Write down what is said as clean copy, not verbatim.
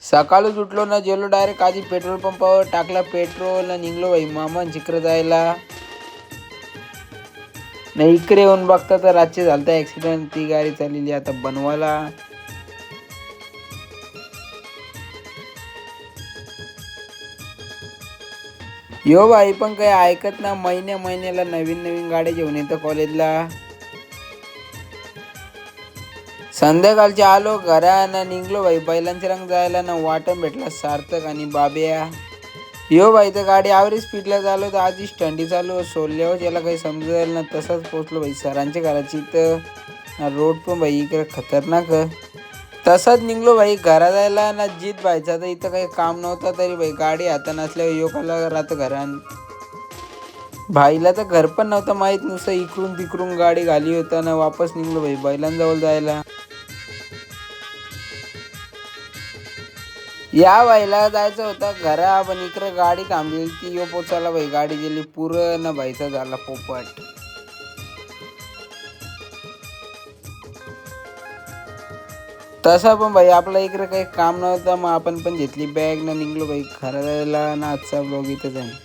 सकाळीच उठलो ना, गेलो डायरेक्ट आधी पेट्रोल पंपावर, टाकला पेट्रोल ना निघलो बाई मामा जिकडे जायला. नाही इकडे येऊन बघता तर रातचे झालता ॲक्सिडेंट. ती गाडी चाललेली आता बनवायला. यो बाई पण काही ऐकत ना, महिन्याला नवीन नवीन गाड्या घेऊन येतं कॉलेजला. संध्याकाळचे आलो घराना, निघलो बाई बैलांचे रंग जायला ना, वाटण भेटला सार्थक आणि बाब्या. यो बाई तर गाडी ॲव्हरेज स्पीडला चालू तर आधीच थंडी चालू सोडल्यावर याला काही समजेल ना, तसंच पोचलो बाई सरांच्या घराची. तर रोड पण बाई इकडे खतरनाक. तसाच निघलो भाई घरा जायला ना, जीत व्हायचा तर इथं काही काम नव्हतं तरी भाई गाडी हातात नसल्यावर योकाला राहतं घरान. भाईला तर घर पण नव्हतं माहीत, नुसतं इकडून तिकडून गाडी घाली होता ना, वापस निघलो भाई बैलांजवळ जायला. या भाईला जायचं होतं घरा, पण इकडे गाडी थांबली ती यो पोचायला भाई गाडी गेली पूर्ण भाईचा झाला पोपट. तसा पण भाई आपला इकडे काही काम नव्हतं, मग आपण पण घेतली बॅग ना, निघलो भाई घरा जायला ना. आजचा ब्लॉग इथं जाईल.